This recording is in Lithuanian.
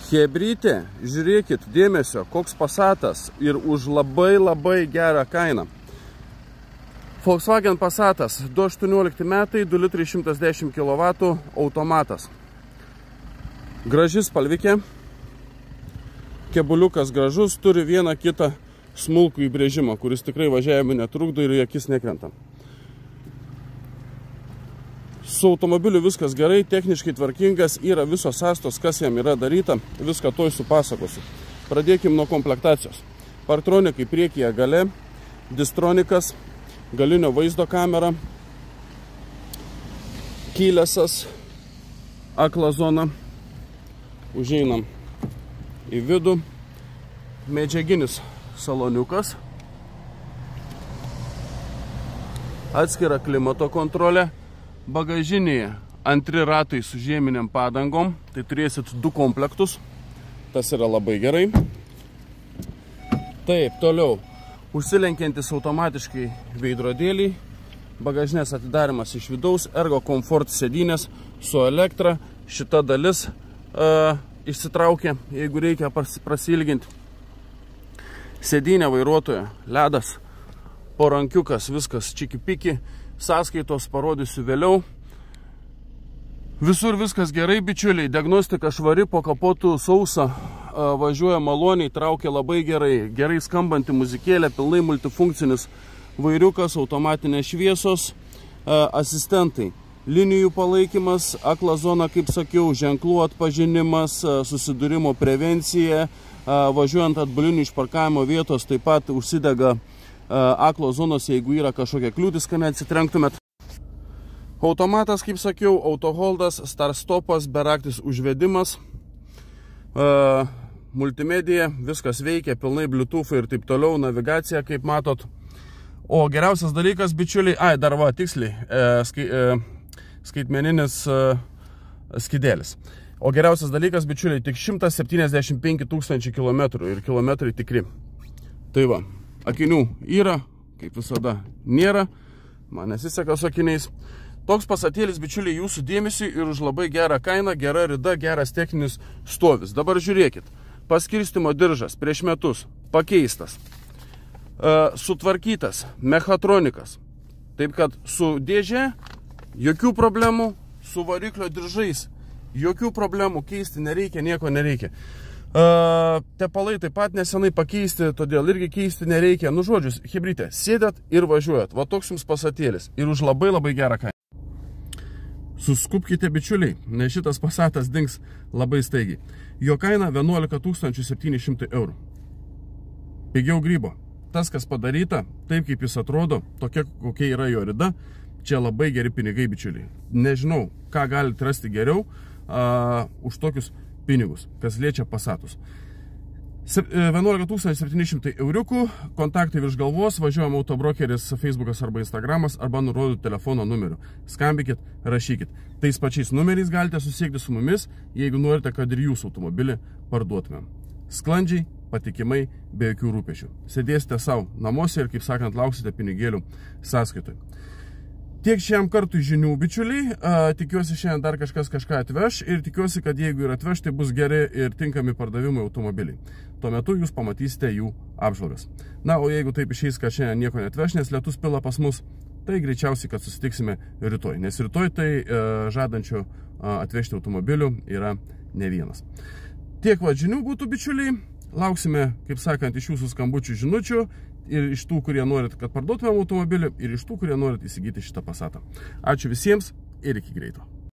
Chebrytė, žiūrėkit, dėmesio, koks Passatas ir už labai gerą kainą. Volkswagen Passatas, 2018 metai, 2 litrai 110 kW automatas. Graži spalvikė, kebuliukas gražus, turi vieną kitą smulkų įbrėžimą, kuris tikrai važiavimui netrukdo ir į akis nekrenta. Su automobiliu viskas gerai, techniškai tvarkingas, yra visos sąstos, kas jam yra daryta, viską toj supasakosiu. Pradėkim nuo komplektacijos. Partronikai priekyje gale, distronikas, galinio vaizdo kamera, keylessas, akla zona. Užeinam į vidų, medžiaginis saloniukas, atskira klimato kontrolė. Bagažinėje antri ratai su žieminiam padangom, tai turėsit 2 komplektus, tas yra labai gerai. Taip, toliau, užsilenkiantis automatiškai veidrodėliai, bagažinės atidarimas iš vidaus, Ergo Comfort sėdynės su elektra, šita dalis išsitraukia, jeigu reikia prasilginti. Sėdynė vairuotojo, ledas, porankiukas, viskas čiki-piki. Sąskaitos parodysiu vėliau. Visur viskas gerai, bičiuliai. Diagnostika švari, po kapotų sausa, važiuoja maloniai, traukia labai gerai. Gerai skambanti muzikėlė, pilnai multifunkcinis vairiukas, automatinės šviesos, asistentai. Linijų palaikymas, akla zona, kaip sakiau, ženklų atpažinimas, susidūrimo prevencija. Važiuojant atbulinių iš parkavimo vietos taip pat užsidega aklo zonos, jeigu yra kažkokia kliūtis, kad neatsitrenktumėt. Automatas, kaip sakiau, autoholdas, start-stopas, beraktis užvedimas, multimedija, viskas veikia, pilnai Bluetooth ir taip toliau, navigacija, kaip matot. O geriausias dalykas, bičiuliai, dar va, tiksliai, skaitmeninis skydėlis. O geriausias dalykas, bičiuliai, tik 175 000 kilometrų ir kilometrai tikri. Tai va. Akinių yra, kaip visada, nėra. Man nesiseka su akiniais. Toks Passatėlis, bičiuliai, jūsų dėmesį ir už labai gerą kainą, gera rida, geras techninis stovis. Dabar žiūrėkit. Paskirstimo diržas prieš metus pakeistas. Sutvarkytas mechatronikas. Taip kad su dėžė jokių problemų, su variklio diržais jokių problemų, keisti nereikia, nieko nereikia. Tepalai taip pat nesenai pakeisti, todėl irgi keisti nereikia. Nu žodžius, chebrytė, sėdėt ir važiuojat. Va toks jums Passatėlis ir už labai gerą kainą. Suskupkite, bičiuliai, nes šitas Passatas dings labai staigiai. Jo kaina 11 700 eurų. Pigiau grybo. Tas, kas padaryta, taip kaip jis atrodo, tokia kokia yra jo rida, čia labai geri pinigai, bičiuliai. Nežinau, ką galite rasti geriau už tokius pinigus, kas liečia Passatus. 11 700 euriukų, kontaktai virš galvos, važiuojam autobrokeris Facebookas arba Instagramas, arba nurodyt telefono numeriu. Skambykit, rašykit. Tais pačiais numeriais galite susiekti su mumis, jeigu norite, kad ir jūsų automobilį parduotumėm. Sklandžiai, patikimai, be jokių rūpešių. Sėdėsite savo namuose ir, kaip sakant, lauksite pinigėlių sąskaitoj. Tiek šiam kartui žinių, bičiuliai. Tikiuosi šiandien dar kažkas kažką atveš ir tikiuosi, kad jeigu ir atveš, tai bus geri ir tinkami pardavimai automobiliai. Tuo metu jūs pamatysite jų apžvalgas. Na, o jeigu taip išeis, kad šiandien nieko neatveš, nes lietus pila pas mus, tai greičiausiai, kad susitiksime rytoj. Nes rytoj tai žadančių atvežti automobilių yra ne vienas. Tiek va žinių būtų, bičiuliai. Lauksime, kaip sakant, iš jūsų skambučių žinučių. Ir iš tų, kurie norit, kad parduotumėm automobilį, ir iš tų, kurie norit įsigyti šitą Passatą. Ačiū visiems ir iki greito.